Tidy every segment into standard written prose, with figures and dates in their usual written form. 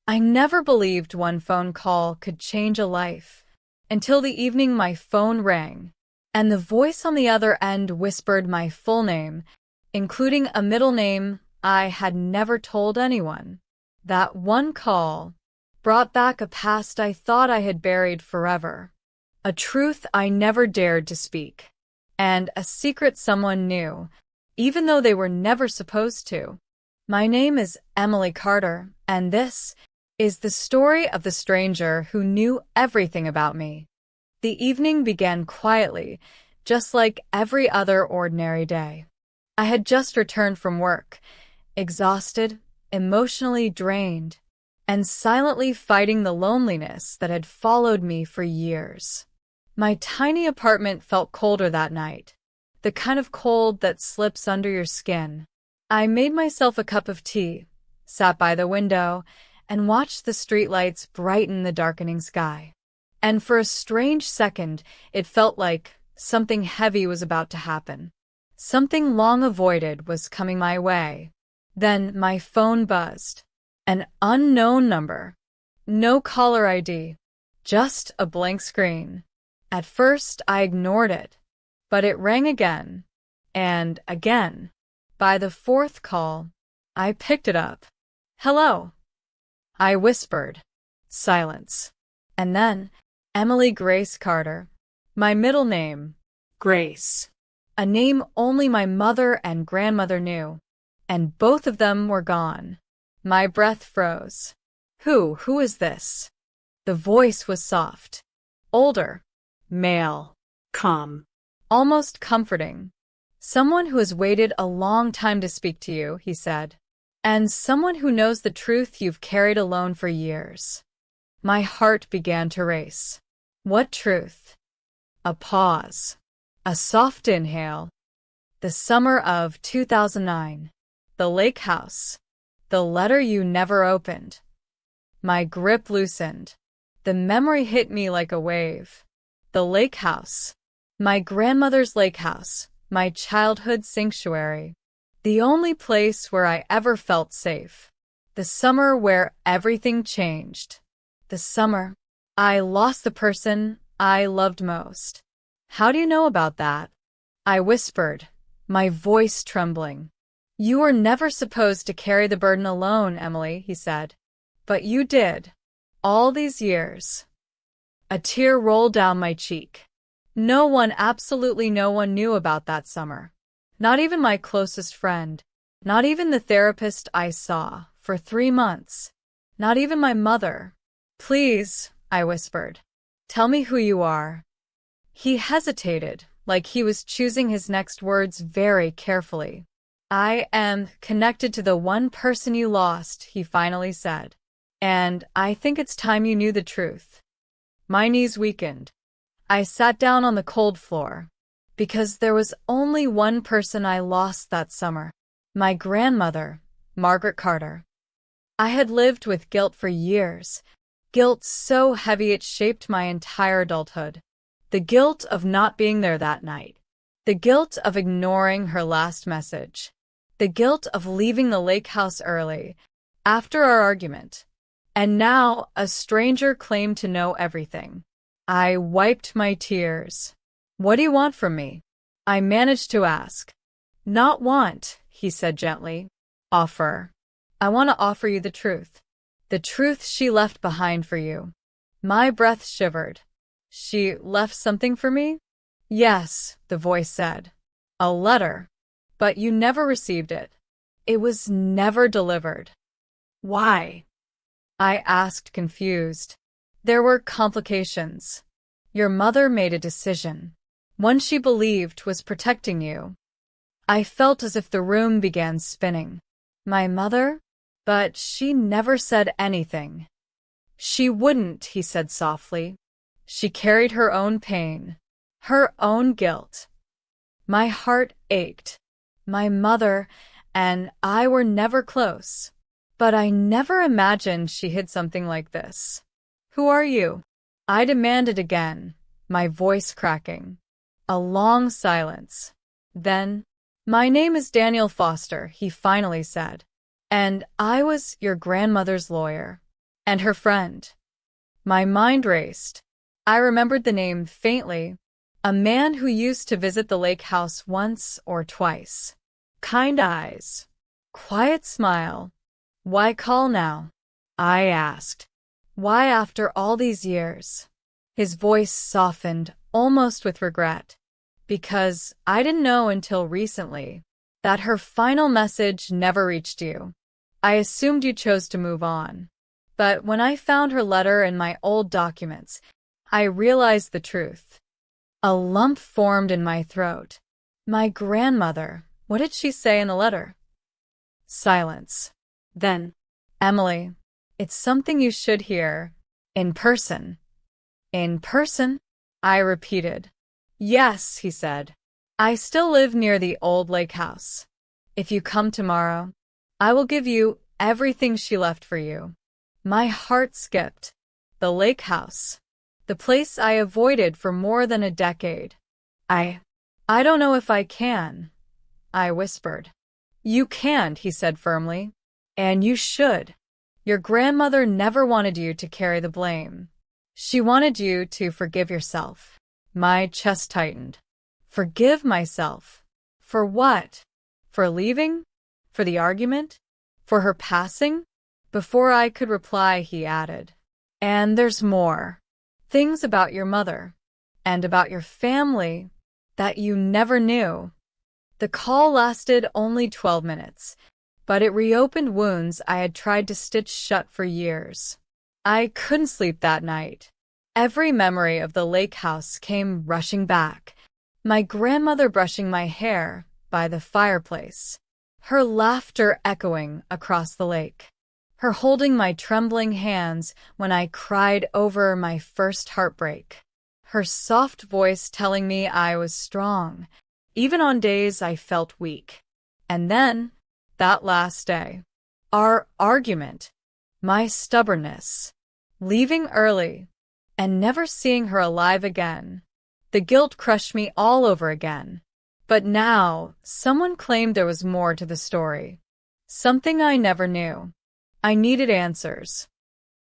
I never believed one phone call could change a life, until the evening my phone rang, and the voice on the other end whispered my full name, including a middle name I had never told anyone. That one call brought back a past I thought I had buried forever, a truth I never dared to speak, and a secret someone knew, even though they were never supposed to. My name is Emily Carter, and this is the story of the stranger who knew everything about me. The evening began quietly, just like every other ordinary day. I had just returned from work, exhausted, emotionally drained, and silently fighting the loneliness that had followed me for years. My tiny apartment felt colder that night, the kind of cold that slips under your skin. I made myself a cup of tea, sat by the window, and watched the streetlights brighten the darkening sky. And for a strange second, it felt like something heavy was about to happen. Something long avoided was coming my way. Then my phone buzzed. An unknown number. No caller ID. Just a blank screen. At first, I ignored it. But it rang again. And again. By the fourth call, I picked it up. "Hello," I whispered. Silence. And then, Emily Grace Carter. My middle name, Grace. A name only my mother and grandmother knew. And both of them were gone. My breath froze. Who is this? The voice was soft. Older. Male. Calm. Almost comforting. "Someone who has waited a long time to speak to you," he said. "And someone who knows the truth you've carried alone for years." My heart began to race. What truth? A pause. A soft inhale. The summer of 2009. The lake house. The letter you never opened. My grip loosened. The memory hit me like a wave. The lake house. My grandmother's lake house. My childhood sanctuary. The only place where I ever felt safe. The summer where everything changed. The summer I lost the person I loved most. "How do you know about that?" I whispered, my voice trembling. "You were never supposed to carry the burden alone, Emily," he said. "But you did. All these years." A tear rolled down my cheek. Absolutely no one knew about that summer. Not even my closest friend. Not even the therapist I saw for 3 months. Not even my mother. "Please," I whispered. "Tell me who you are." He hesitated, like he was choosing his next words very carefully. "I am connected to the one person you lost," he finally said. "And I think it's time you knew the truth." My knees weakened. I sat down on the cold floor. Because there was only one person I lost that summer. My grandmother, Margaret Carter. I had lived with guilt for years. Guilt so heavy it shaped my entire adulthood. The guilt of not being there that night. The guilt of ignoring her last message. The guilt of leaving the lake house early, after our argument. And now a stranger claimed to know everything. I wiped my tears. "What do you want from me?" I managed to ask. "Not want," he said gently. "Offer. I want to offer you the truth. The truth she left behind for you." My breath shivered. "She left something for me?" "Yes," the voice said. "A letter. But you never received it. It was never delivered." "Why?" I asked, confused. "There were complications. Your mother made a decision. One she believed was protecting you." I felt as if the room began spinning. My mother? But she never said anything. "She wouldn't," he said softly. "She carried her own pain, her own guilt." My heart ached. My mother and I were never close. But I never imagined she hid something like this. "Who are you?" I demanded again, my voice cracking. A long silence. Then, "My name is Daniel Foster," he finally said. "And I was your grandmother's lawyer." And her friend. My mind raced. I remembered the name faintly. A man who used to visit the lake house once or twice. Kind eyes. Quiet smile. Why call now? I asked. Why after all these years? His voice softened, almost with regret. Because I didn't know until recently that her final message never reached you. I assumed you chose to move on. But when I found her letter in my old documents, I realized the truth. A lump formed in my throat. My grandmother, what did she say in the letter? Silence. Then, Emily, it's something you should hear. In person. In person? I repeated. Yes, he said. I still live near the old lake house. If you come tomorrow, I will give you everything she left for you. My heart skipped. The lake house. The place I avoided for more than a decade. I don't know if I can, I whispered. You can't, he said firmly. And you should. Your grandmother never wanted you to carry the blame. She wanted you to forgive yourself. My chest tightened. Forgive myself? For what? For leaving? For the argument? For her passing? Before I could reply, he added. And there's more. Things about your mother. And about your family that you never knew. The call lasted only 12 minutes, but it reopened wounds I had tried to stitch shut for years. I couldn't sleep that night. Every memory of the lake house came rushing back. My grandmother brushing my hair by the fireplace. Her laughter echoing across the lake. Her holding my trembling hands when I cried over my first heartbreak. Her soft voice telling me I was strong, even on days I felt weak. And then, that last day, our argument, my stubbornness, leaving early, and never seeing her alive again. The guilt crushed me all over again. But now, someone claimed there was more to the story. Something I never knew. I needed answers.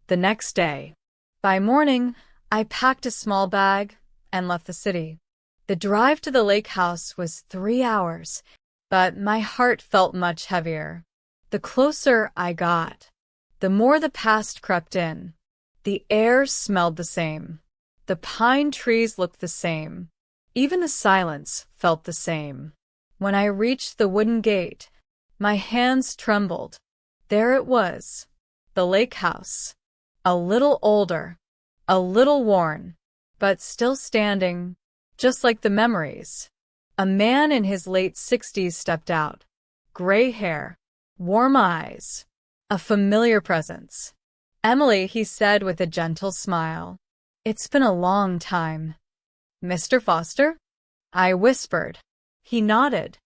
The next day. By morning, I packed a small bag and left the city. The drive to the lake house was 3 hours, but my heart felt much heavier. The closer I got, the more the past crept in. The air smelled the same. The pine trees looked the same. Even the silence felt the same. When I reached the wooden gate, my hands trembled. There it was, the lake house. A little older, a little worn, but still standing, just like the memories. A man in his late 60s stepped out. Gray hair, warm eyes, a familiar presence. Emily, he said with a gentle smile. It's been a long time. Mr. Foster? I whispered. He nodded.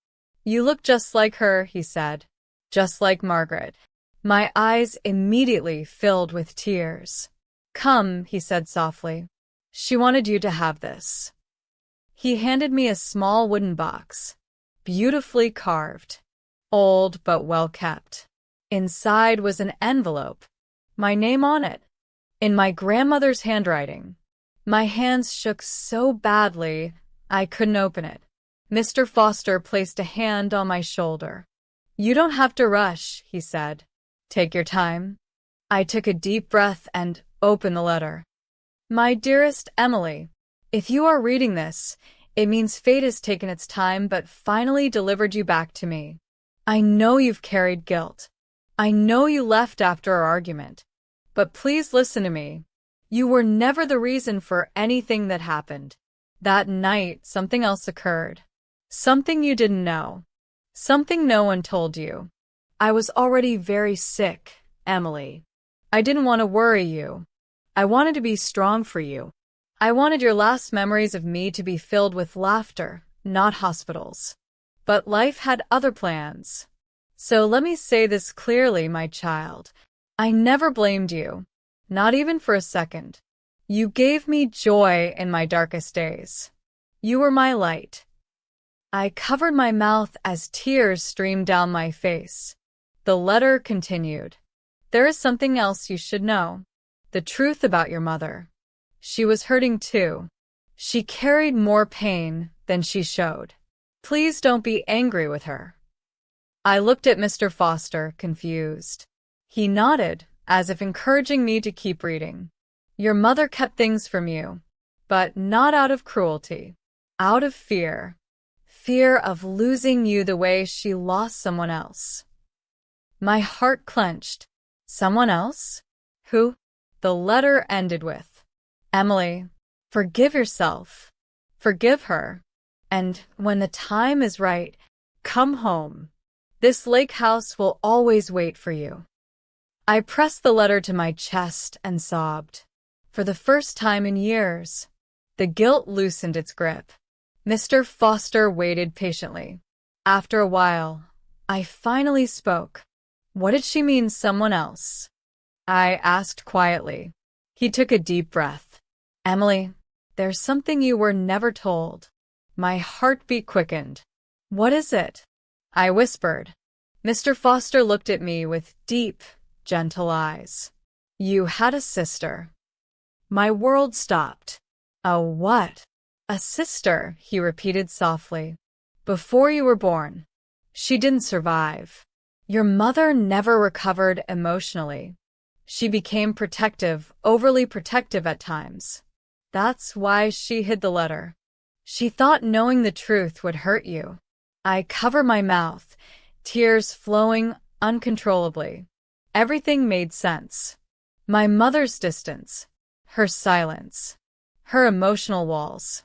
You look just like her, he said. Just like Margaret. My eyes immediately filled with tears. Come, he said softly. She wanted you to have this. He handed me a small wooden box, beautifully carved, old but well kept. Inside was an envelope, my name on it, in my grandmother's handwriting. My hands shook so badly I couldn't open it. Mr. Foster placed a hand on my shoulder. You don't have to rush, he said. Take your time. I took a deep breath and opened the letter. My dearest Emily, if you are reading this, it means fate has taken its time but finally delivered you back to me. I know you've carried guilt. I know you left after our argument. But please listen to me. You were never the reason for anything that happened. That night, something else occurred. Something you didn't know. Something no one told you. I was already very sick, Emily. I didn't want to worry you. I wanted to be strong for you. I wanted your last memories of me to be filled with laughter, not hospitals. But life had other plans. So let me say this clearly, my child. I never blamed you, not even for a second. You gave me joy in my darkest days. You were my light. I covered my mouth as tears streamed down my face. The letter continued. There is something else you should know. The truth about your mother. She was hurting too. She carried more pain than she showed. Please don't be angry with her." I looked at Mr. Foster, confused. He nodded, as if encouraging me to keep reading. "Your mother kept things from you, but not out of cruelty. Out of fear. Fear of losing you the way she lost someone else." My heart clenched. Someone else? Who? The letter ended with, "Emily, forgive yourself. Forgive her. And when the time is right, come home. This lake house will always wait for you." I pressed the letter to my chest and sobbed. For the first time in years, the guilt loosened its grip. Mr. Foster waited patiently. After a while, I finally spoke. "What did she mean, someone else?" I asked quietly. He took a deep breath. "Emily, there's something you were never told." My heartbeat quickened. "What is it?" I whispered. Mr. Foster looked at me with deep, gentle eyes. "You had a sister." My world stopped. "A what?" "A sister," he repeated softly. "Before you were born. She didn't survive. Your mother never recovered emotionally. She became protective, overly protective at times. That's why she hid the letter. She thought knowing the truth would hurt you." I covered my mouth, tears flowing uncontrollably. Everything made sense. My mother's distance, her silence, her emotional walls,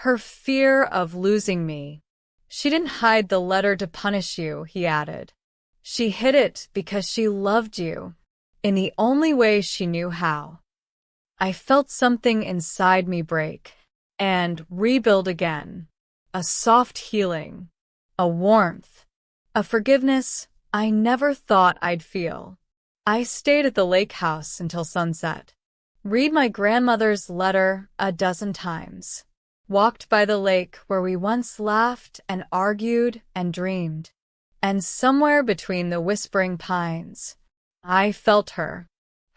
her fear of losing me. "She didn't hide the letter to punish you," he added. "She hid it because she loved you, in the only way she knew how." I felt something inside me break and rebuild again. A soft healing, a warmth, a forgiveness I never thought I'd feel. I stayed at the lake house until sunset, read my grandmother's letter a dozen times, walked by the lake where we once laughed and argued and dreamed. And somewhere between the whispering pines, I felt her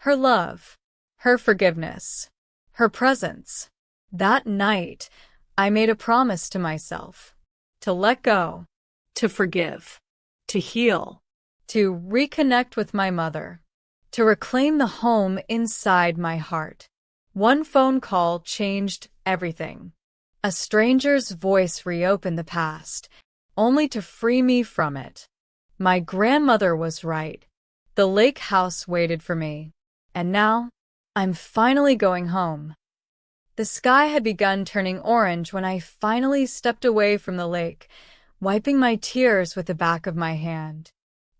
love, her forgiveness, her presence. That night, I made a promise to myself to let go, to forgive, to heal, to reconnect with my mother, to reclaim the home inside my heart. One phone call changed everything. A stranger's voice reopened the past, only to free me from it. My grandmother was right. The lake house waited for me. And now, I'm finally going home. The sky had begun turning orange when I finally stepped away from the lake, wiping my tears with the back of my hand.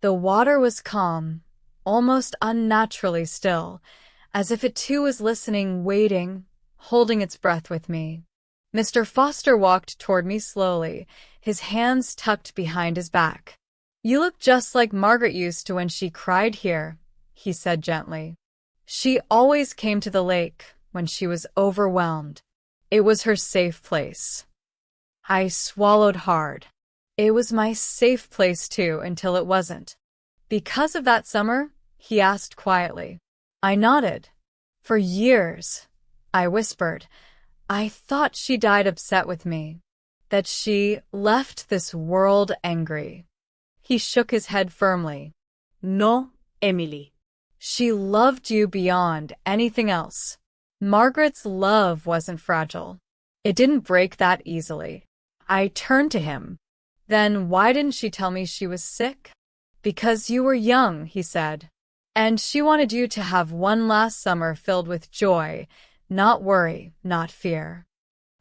The water was calm, almost unnaturally still, as if it too was listening, waiting, holding its breath with me. Mr. Foster walked toward me slowly, his hands tucked behind his back. "You look just like Margaret used to when she cried here," he said gently. "She always came to the lake when she was overwhelmed. It was her safe place." I swallowed hard. It was my safe place too until it wasn't. "Because of that summer?" he asked quietly. I nodded. "For years," I whispered, "I thought she died upset with me, that she left this world angry." He shook his head firmly. "No, Emily. She loved you beyond anything else. Margaret's love wasn't fragile. It didn't break that easily." I turned to him. "Then why didn't she tell me she was sick?" "Because you were young," he said. "And she wanted you to have one last summer filled with joy, not worry, not fear."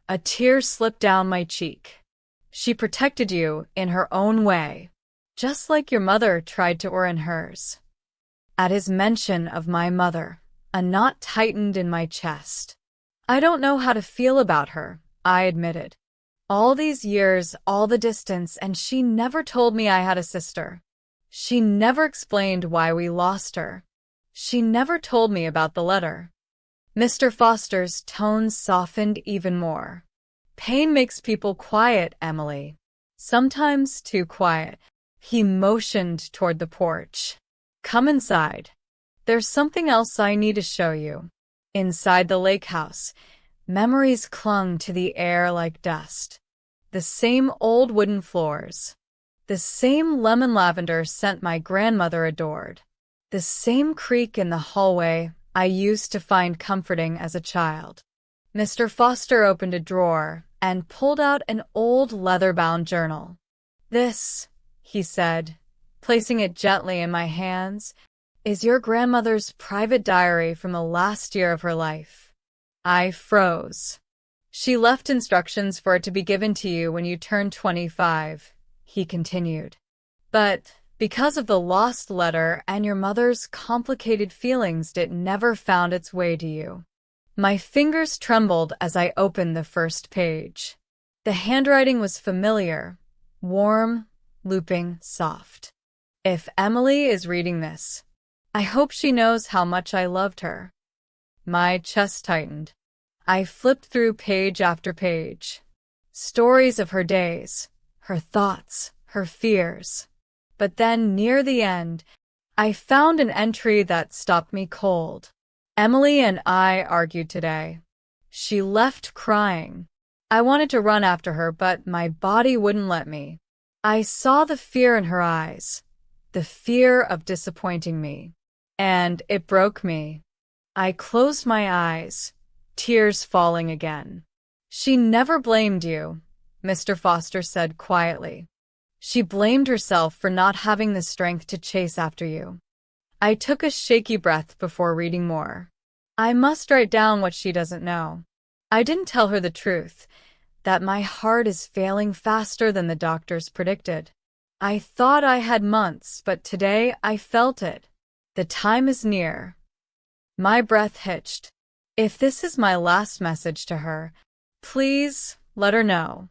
A tear slipped down my cheek. "She protected you in her own way, just like your mother tried to in hers." At his mention of my mother, a knot tightened in my chest. "I don't know how to feel about her," I admitted. "All these years, all the distance, and she never told me I had a sister. She never explained why we lost her. She never told me about the letter." Mr. Foster's tone softened even more. "Pain makes people quiet, Emily. Sometimes too quiet." He motioned toward the porch. "Come inside." There's something else I need to show you. Inside the lake house, memories clung to the air like dust. The same old wooden floors. The same lemon lavender scent my grandmother adored. The same creak in the hallway I used to find comforting as a child. Mr. Foster opened a drawer and pulled out an old leather-bound journal. "This," he said, placing it gently in my hands, "is your grandmother's private diary from the last year of her life." I froze. "She left instructions for it to be given to you when you turned 25, he continued. "But because of the lost letter and your mother's complicated feelings, it never found its way to you." My fingers trembled as I opened the first page. The handwriting was familiar, warm, looping, soft. If Emily is reading this, I hope she knows how much I loved her. My chest tightened. I flipped through page after page. Stories of her days, her thoughts, her fears. But then, near the end, I found an entry that stopped me cold. "Emily and I argued today. She left crying. I wanted to run after her, but my body wouldn't let me. I saw the fear in her eyes, the fear of disappointing me, and it broke me. I closed my eyes, tears falling again." "She never blamed you," Mr. Foster said quietly. "She blamed herself for not having the strength to chase after you." I took a shaky breath before reading more. I must write down what she doesn't know. I didn't tell her the truth, that my heart is failing faster than the doctors predicted. I thought I had months, but today I felt it. The time is near. My breath hitched. If this is my last message to her, please let her know.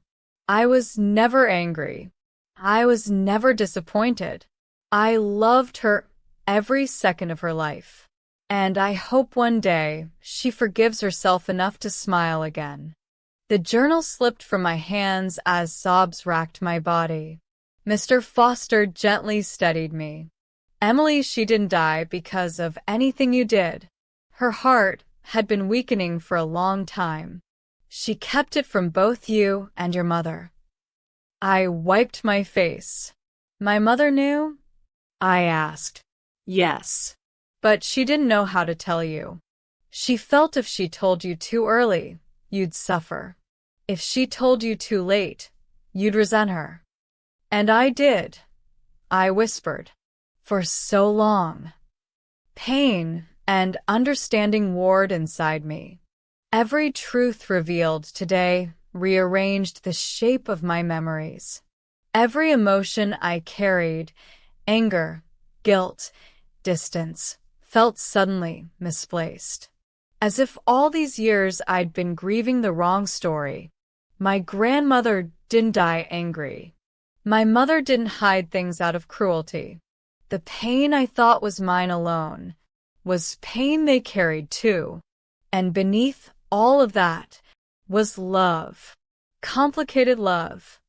I was never angry. I was never disappointed. I loved her every second of her life. And I hope one day she forgives herself enough to smile again. The journal slipped from my hands as sobs racked my body. Mr. Foster gently steadied me. "Emily, she didn't die because of anything you did. Her heart had been weakening for a long time. She kept it from both you and your mother." I wiped my face. "My mother knew?" I asked. "Yes. But she didn't know how to tell you. She felt if she told you too early, you'd suffer. If she told you too late, you'd resent her." "And I did," I whispered, "for so long." Pain and understanding warred inside me. Every truth revealed today rearranged the shape of my memories. Every emotion I carried, anger, guilt, distance, felt suddenly misplaced. As if all these years I'd been grieving the wrong story. My grandmother didn't die angry. My mother didn't hide things out of cruelty. The pain I thought was mine alone was pain they carried too. And beneath all of that was love. Complicated love.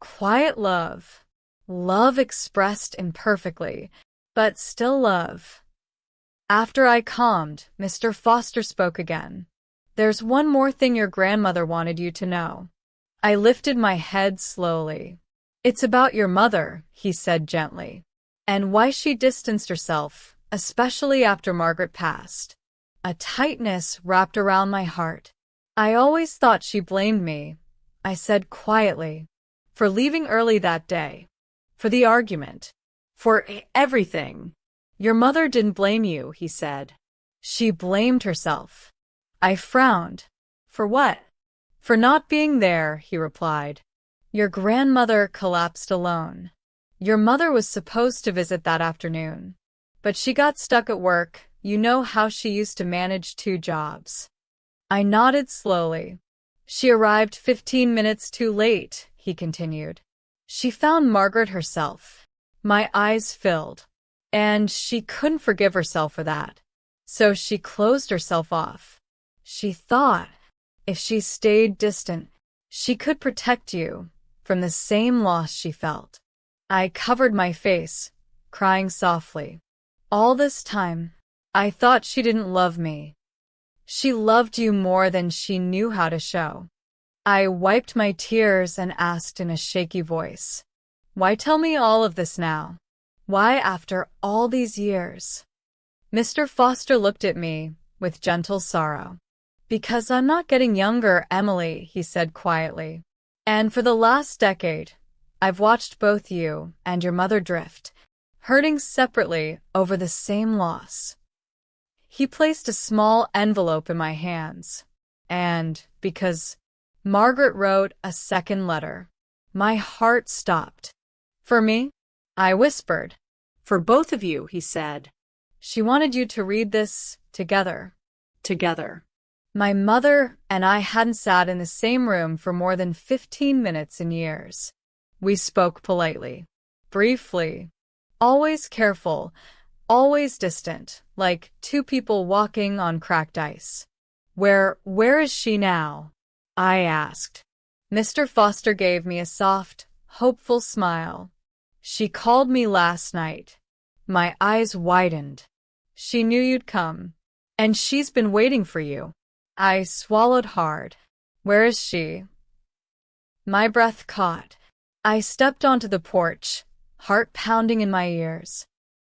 Quiet love. Love expressed imperfectly, but still love. After I calmed, Mr. Foster spoke again. "There's one more thing your grandmother wanted you to know." I lifted my head slowly. "It's about your mother," he said gently, "and why she distanced herself, especially after Margaret passed." A tightness wrapped around my heart. "I always thought she blamed me," I said quietly, "for leaving early that day, for the argument, for everything." "Your mother didn't blame you," he said. "She blamed herself." I frowned. "For what?" "For not being there," he replied. "Your grandmother collapsed alone. Your mother was supposed to visit that afternoon, but she got stuck at work. You know how she used to manage 2 jobs." I nodded slowly. "She arrived 15 minutes too late," he continued. "She found Margaret herself." My eyes filled. And she couldn't forgive herself for that. So she closed herself off. She thought, if she stayed distant, she could protect you from the same loss she felt. I covered my face, crying softly. All this time, I thought she didn't love me. She loved you more than she knew how to show. I wiped my tears and asked in a shaky voice, "Why tell me all of this now? Why after all these years?" Mr. Foster looked at me with gentle sorrow. "Because I'm not getting younger, Emily," he said quietly. "And for the last decade, I've watched both you and your mother drift, hurting separately over the same loss." He placed a small envelope in my hands, and because Margaret wrote a second letter, my heart stopped. "For me?" I whispered. "For both of you," he said. "She wanted you to read this together." Together. My mother and I hadn't sat in the same room for more than 15 minutes in years. We spoke politely, briefly, always careful, always distant, like two people walking on cracked ice. Where is she now?" I asked. Mr. Foster gave me a soft, hopeful smile. "She called me last night." My eyes widened. "She knew you'd come. And she's been waiting for you." I swallowed hard. "Where is she?" My breath caught. I stepped onto the porch, heart pounding in my ears.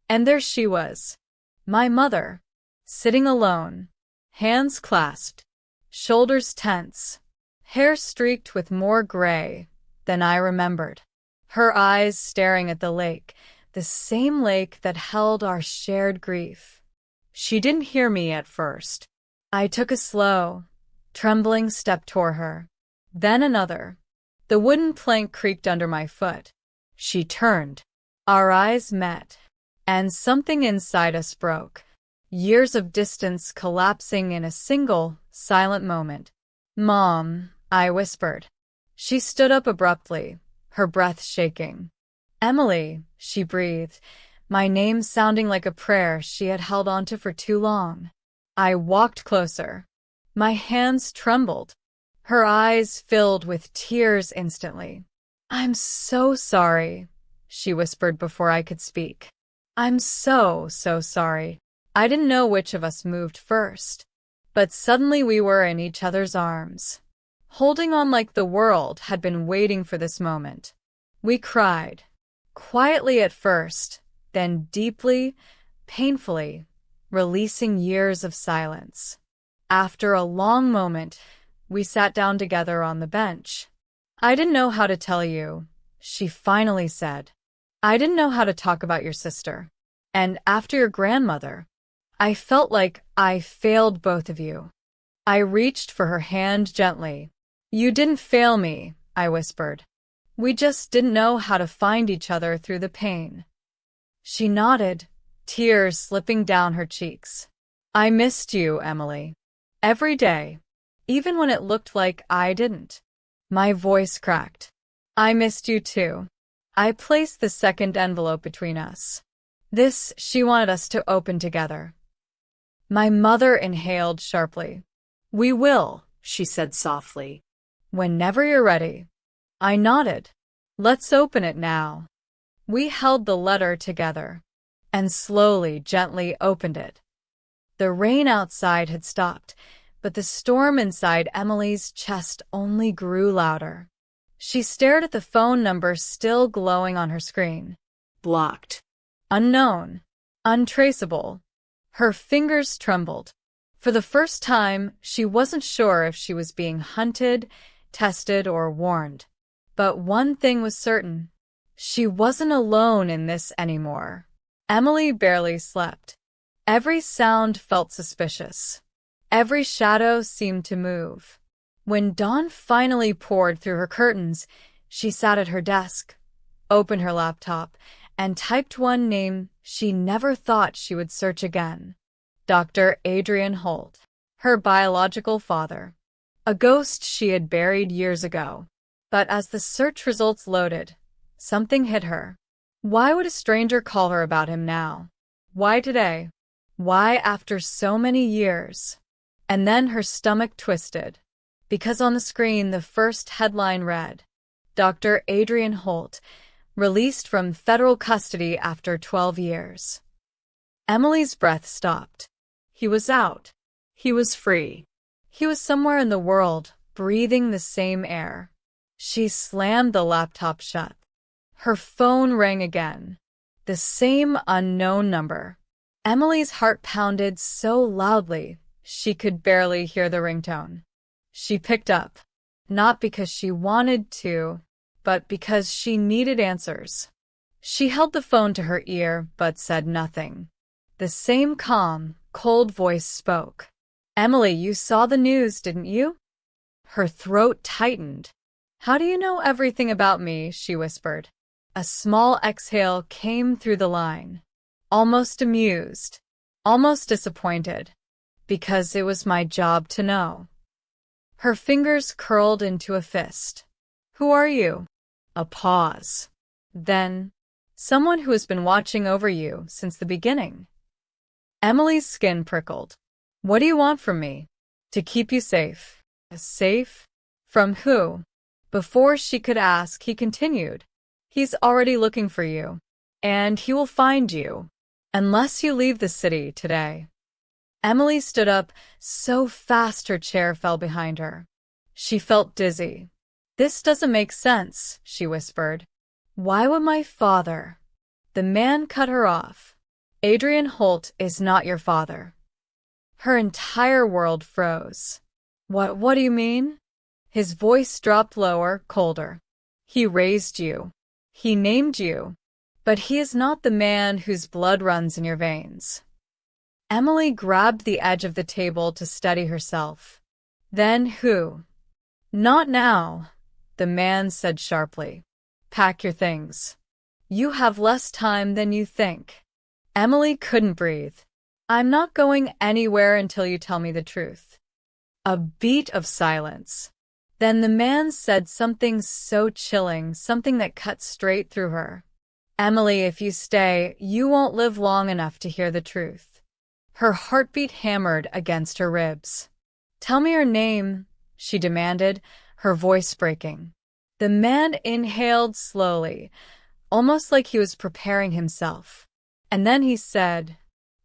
And there she was, my mother, sitting alone, hands clasped, shoulders tense, hair streaked with more gray than I remembered. Her eyes staring at the lake, the same lake that held our shared grief. She didn't hear me at first. I took a slow, trembling step toward her, then another. The wooden plank creaked under my foot. She turned. Our eyes met, and something inside us broke. Years of distance collapsing in a single, silent moment. "Mom," I whispered. She stood up abruptly, her breath shaking. "Emily," she breathed, my name sounding like a prayer she had held onto for too long. I walked closer. My hands trembled. Her eyes filled with tears instantly. "I'm so sorry," she whispered before I could speak. "I'm so sorry. I didn't know which of us moved first." But suddenly we were in each other's arms, holding on like the world had been waiting for this moment. We cried, quietly at first, then deeply, painfully, releasing years of silence. After a long moment, we sat down together on the bench. "I didn't know how to tell you," she finally said. "I didn't know how to talk about your sister. And after your grandmother, I felt like I failed both of you." I reached for her hand gently. "You didn't fail me," I whispered. "We just didn't know how to find each other through the pain." She nodded, tears slipping down her cheeks. "I missed you, Emily. Every day, even when it looked like I didn't." My voice cracked. "I missed you too." I placed the second envelope between us. This she wanted us to open together. My mother inhaled sharply. "We will," she said softly. "Whenever you're ready." I nodded. "Let's open it now." We held the letter together and slowly, gently opened it. The rain outside had stopped, but the storm inside Emily's chest only grew louder. She stared at the phone number still glowing on her screen. Blocked. Unknown. Untraceable. Her fingers trembled. For the first time, she wasn't sure if she was being hunted, tested, or warned. But one thing was certain. She wasn't alone in this anymore. Emily barely slept. Every sound felt suspicious. Every shadow seemed to move. When dawn finally poured through her curtains, she sat at her desk, opened her laptop, and typed one name she never thought she would search again. Dr. Adrian Holt, her biological father. A ghost she had buried years ago. But as the search results loaded, something hit her. Why would a stranger call her about him now? Why today? Why after so many years? And then her stomach twisted, because on the screen the first headline read, "Dr. Adrian Holt, released from federal custody after 12 years." Emily's breath stopped. He was out. He was free. He was somewhere in the world, breathing the same air. She slammed the laptop shut. Her phone rang again. The same unknown number. Emily's heart pounded so loudly she could barely hear the ringtone. She picked up, not because she wanted to, but because she needed answers. She held the phone to her ear but said nothing. The same calm, cold voice spoke. "Emily, you saw the news, didn't you?" Her throat tightened. "How do you know everything about me?" she whispered. A small exhale came through the line. Almost amused, almost disappointed, because it was my job to know. Her fingers curled into a fist. "Who are you?" A pause. Then, "Someone who has been watching over you since the beginning." Emily's skin prickled. "What do you want from me?" "To keep you safe." "Safe? From who?" Before she could ask, he continued. "He's already looking for you. And he will find you. Unless you leave the city today." Emily stood up so fast her chair fell behind her. She felt dizzy. "This doesn't make sense," she whispered. "Why would my father?" The man cut her off. "Adrian Holt is not your father." Her entire world froze. What do you mean?" His voice dropped lower, colder. "He raised you. He named you. But he is not the man whose blood runs in your veins." Emily grabbed the edge of the table to steady herself. "Then who?" "Not now," the man said sharply. "Pack your things. You have less time than you think." Emily couldn't breathe. "I'm not going anywhere until you tell me the truth." A beat of silence. Then the man said something so chilling, something that cut straight through her. "Emily, if you stay, you won't live long enough to hear the truth." Her heartbeat hammered against her ribs. "Tell me your name," she demanded, her voice breaking. The man inhaled slowly, almost like he was preparing himself. And then he said,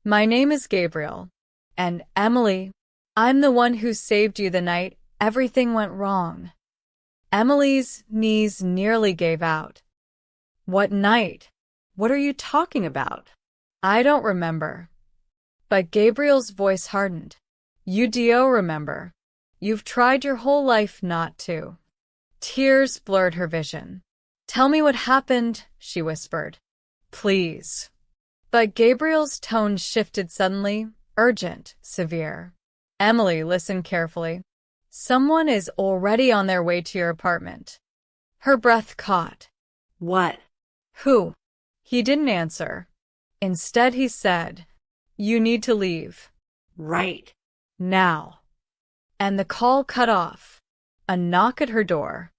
"My name is Gabriel. And Emily, I'm the one who saved you the night everything went wrong." Emily's knees nearly gave out. "What night? What are you talking about?" "I don't remember." But Gabriel's voice hardened. "You do remember. You've tried your whole life not to." Tears blurred her vision. "Tell me what happened," she whispered. "Please." But Gabriel's tone shifted suddenly, urgent, severe. "Emily, listen carefully. Someone is already on their way to your apartment." Her breath caught. "What?" "Who?" He didn't answer. Instead he said, "You need to leave. "Right. Now." And the call cut off. A knock at her door.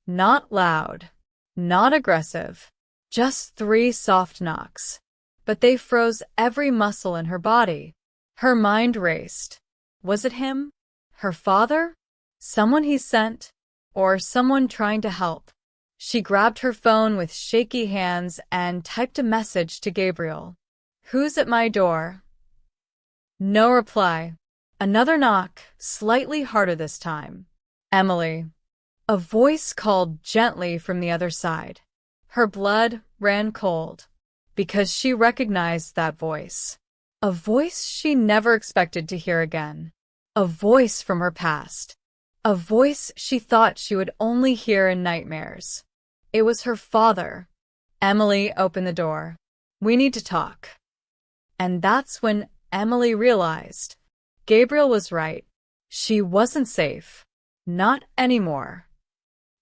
Not loud. Not aggressive. Just 3 soft knocks. But they froze every muscle in her body. Her mind raced. Was it him? Her father? Someone he sent? Or someone trying to help? She grabbed her phone with shaky hands and typed a message to Gabriel. "Who's at my door?" No reply. Another knock, slightly harder this time. "Emily." A voice called gently from the other side. Her blood ran cold, because she recognized that voice. A voice she never expected to hear again. A voice from her past. A voice she thought she would only hear in nightmares. It was her father. "Emily, open the door. We need to talk." And that's when Emily realized Gabriel was right. She wasn't safe. Not anymore.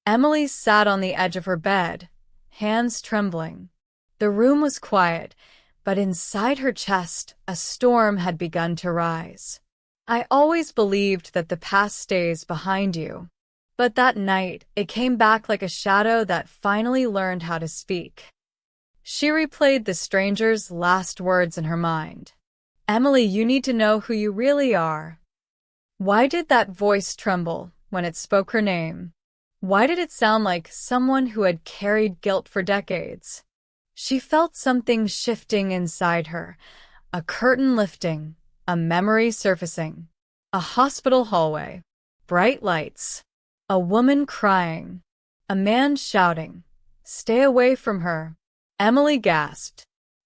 Emily sat on the edge of her bed, hands trembling. The room was quiet, but inside her chest, a storm had begun to rise. "I always believed that the past stays behind you." But that night, it came back like a shadow that finally learned how to speak. She replayed the stranger's last words in her mind. "Emily, you need to know who you really are." Why did that voice tremble when it spoke her name? Why did it sound like someone who had carried guilt for decades? She felt something shifting inside her, a curtain lifting, a memory surfacing. A hospital hallway. Bright lights. A woman crying. A man shouting. Stay away from her. Emily gasped.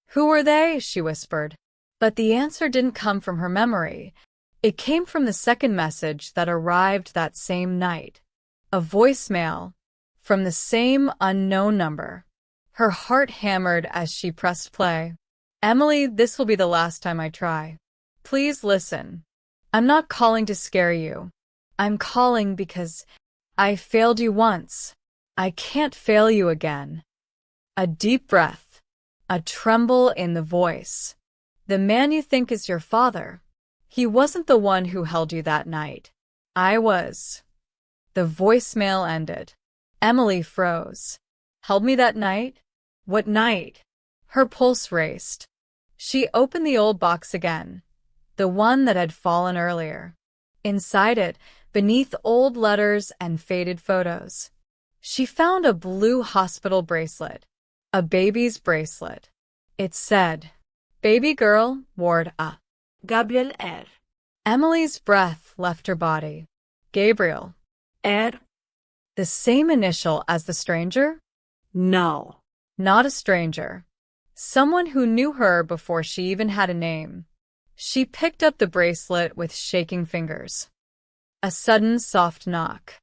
Who were they? She whispered. But the answer didn't come from her memory. It came from the second message that arrived that same night. A voicemail from the same unknown number. Her heart hammered as she pressed play. Emily, this will be the last time I try. Please listen. I'm not calling to scare you. I'm calling because I failed you once. I can't fail you again. A deep breath. A tremble in the voice. The man you think is your father. He wasn't the one who held you that night. I was. The voicemail ended. Emily froze. Held me that night? What night? Her pulse raced. She opened the old box again, the one that had fallen earlier. Inside it, beneath old letters and faded photos, she found a blue hospital bracelet, a baby's bracelet. It said, Baby girl, Ward A. Gabriel R. Emily's breath left her body. Gabriel. R. The same initial as the stranger? No. Not a stranger. Someone who knew her before she even had a name. She picked up the bracelet with shaking fingers. A sudden soft knock.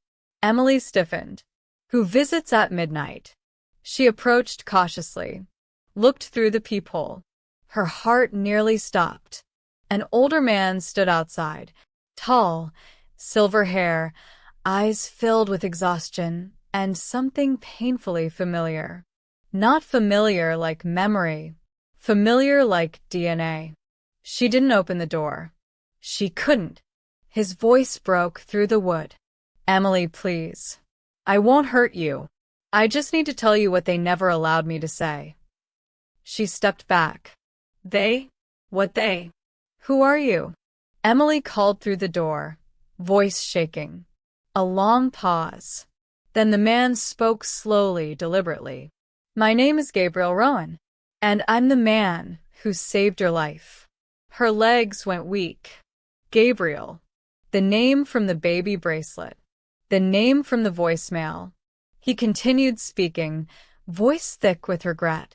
Emily stiffened. Who visits at midnight? She approached cautiously, looked through the peephole. Her heart nearly stopped. An older man stood outside, tall, silver hair, eyes filled with exhaustion, and something painfully familiar. Not familiar like memory, familiar like DNA. She didn't open the door. She couldn't. His voice broke through the wood. Emily, please. I won't hurt you. I just need to tell you what they never allowed me to say. She stepped back. They? What they? Who are you? Emily called through the door, voice shaking. A long pause. Then the man spoke slowly, deliberately. My name is Gabriel Rowan, and I'm the man who saved your life. Her legs went weak. Gabriel. The name from the baby bracelet. The name from the voicemail. He continued speaking, voice thick with regret.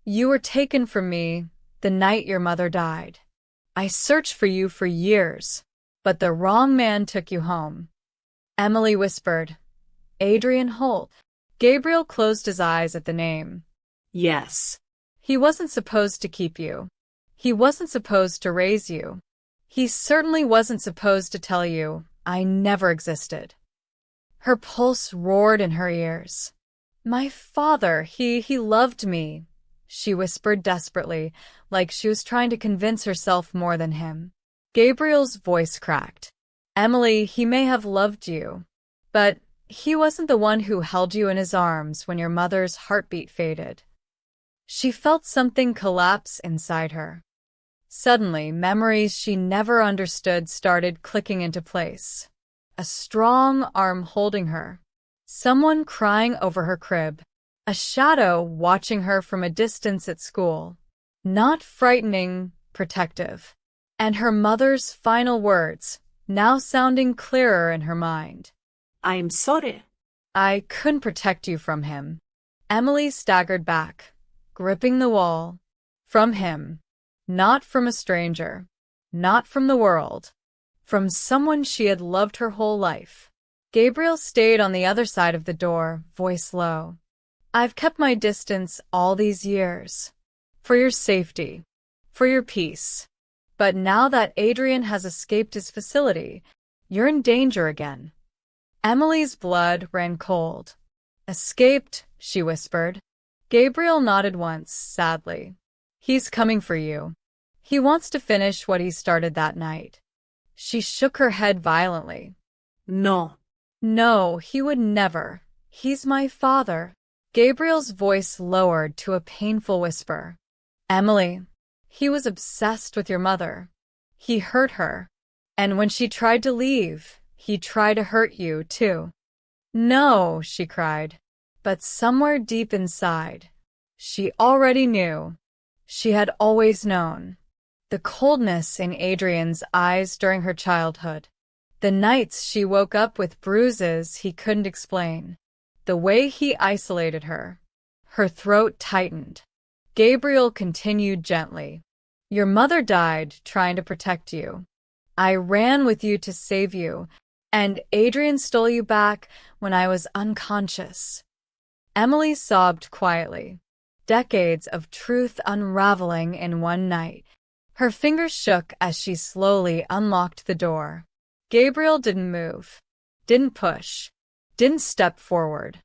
You were taken from me the night your mother died. I searched for you for years, but the wrong man took you home. Emily whispered, Adrian Holt. Gabriel closed his eyes at the name. Yes. He wasn't supposed to keep you. He wasn't supposed to raise you. He certainly wasn't supposed to tell you I never existed. Her pulse roared in her ears. My father, he loved me, she whispered desperately, like she was trying to convince herself more than him. Gabriel's voice cracked. Emily, he may have loved you, but he wasn't the one who held you in his arms when your mother's heartbeat faded. She felt something collapse inside her. Suddenly, memories she never understood started clicking into place. A strong arm holding her. Someone crying over her crib. A shadow watching her from a distance at school. Not frightening, protective. And her mother's final words, now sounding clearer in her mind. I'm sorry. I couldn't protect you from him. Emily staggered back, gripping the wall. From him. Not from a stranger. Not from the world. From someone she had loved her whole life. Gabriel stayed on the other side of the door, voice low. I've kept my distance all these years. For your safety. For your peace. But now that Adrian has escaped his facility, you're in danger again. Emily's blood ran cold. Escaped, she whispered. Gabriel nodded once, sadly. He's coming for you. He wants to finish what he started that night. She shook her head violently. No. No, he would never. He's my father. Gabriel's voice lowered to a painful whisper. Emily, he was obsessed with your mother. He hurt her. And when she tried to leave, he tried to hurt you, too. No, she cried. But somewhere deep inside, she already knew. She had always known. the coldness in Adrian's eyes during her childhood, the nights she woke up with bruises he couldn't explain, the way he isolated her. Her throat tightened. Gabriel continued gently. Your mother died trying to protect you. I ran with you to save you, and Adrian stole you back when I was unconscious. Emily sobbed quietly. Decades of truth unraveling in one night. Her fingers shook as she slowly unlocked the door. Gabriel didn't move, didn't push, didn't step forward.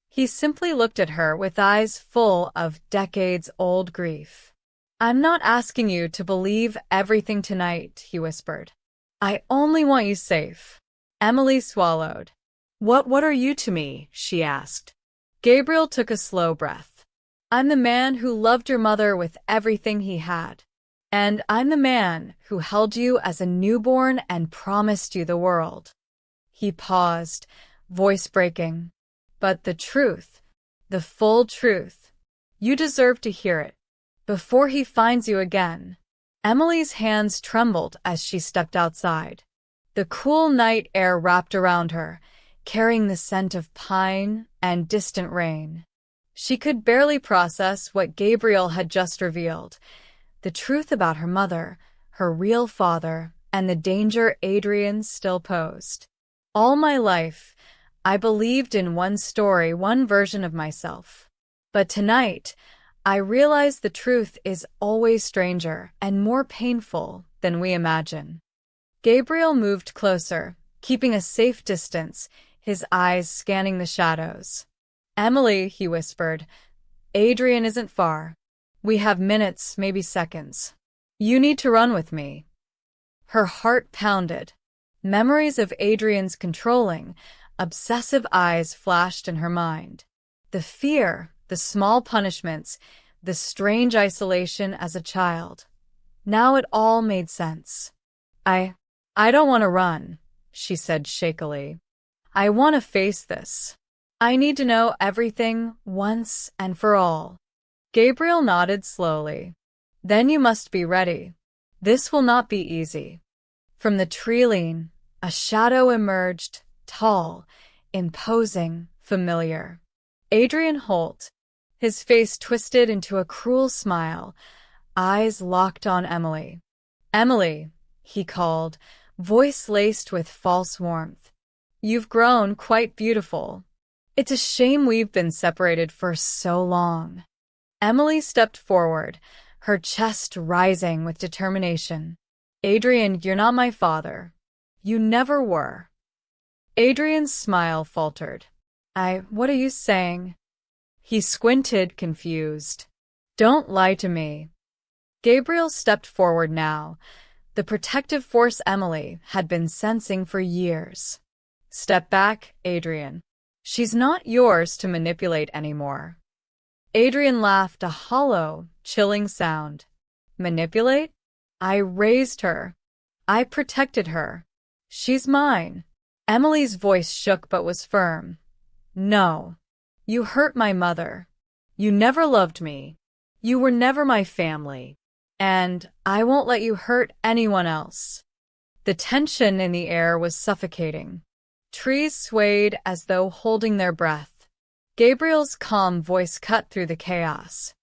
He simply looked at her with eyes full of decades-old grief. I'm not asking you to believe everything tonight, he whispered. I only want you safe. Emily swallowed. What are you to me? She asked. Gabriel took a slow breath. I'm the man who loved your mother with everything he had. And I'm the man who held you as a newborn and promised you the world. He paused, voice breaking. But the truth, the full truth, you deserve to hear it. Before he finds you again. Emily's hands trembled as she stepped outside. The cool night air wrapped around her, carrying the scent of pine and distant rain. She could barely process what Gabriel had just revealed. The truth about her mother, her real father, and the danger Adrian still posed. All my life, I believed in one story, one version of myself. But tonight, I realize the truth is always stranger and more painful than we imagine. Gabriel moved closer, keeping a safe distance, his eyes scanning the shadows. Emily, he whispered, Adrian isn't far. We have minutes, maybe seconds. You need to run with me. Her heart pounded. Memories of Adrian's controlling, obsessive eyes flashed in her mind. The fear, the small punishments, the strange isolation as a child. Now it all made sense. I don't want to run, she said shakily. I want to face this. I need to know everything once and for all. Gabriel nodded slowly. Then you must be ready. This will not be easy. From the tree-line, a shadow emerged, tall, imposing, familiar. Adrian Holt, his face twisted into a cruel smile, eyes locked on Emily. Emily, he called, voice laced with false warmth. You've grown quite beautiful. It's a shame we've been separated for so long. Emily stepped forward, her chest rising with determination. Adrian, you're not my father. You never were. Adrian's smile faltered. What are you saying? He squinted, confused. Don't lie to me. Gabriel stepped forward now, the protective force Emily had been sensing for years. Step back, Adrian. She's not yours to manipulate anymore. Adrian laughed, a hollow, chilling sound. Manipulate? I raised her. I protected her. She's mine. Emily's voice shook but was firm. No. You hurt my mother. You never loved me. You were never my family. And I won't let you hurt anyone else. The tension in the air was suffocating. Trees swayed as though holding their breath. Gabriel's calm voice cut through the chaos.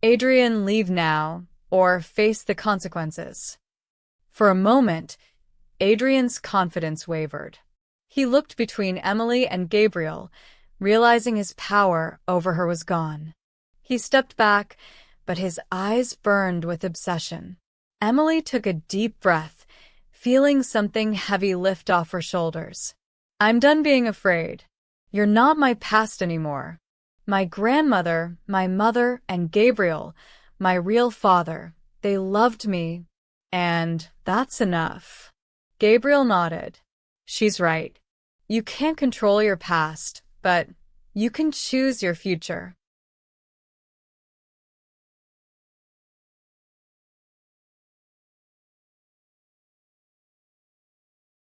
Adrian, leave now, or face the consequences. For a moment, Adrian's confidence wavered. He looked between Emily and Gabriel, realizing his power over her was gone. He stepped back, but his eyes burned with obsession. Emily took a deep breath, feeling something heavy lift off her shoulders. I'm done being afraid. You're not my past anymore. My grandmother, my mother, and Gabriel, my real father, they loved me, and that's enough. Gabriel nodded. She's right. You can't control your past, but you can choose your future.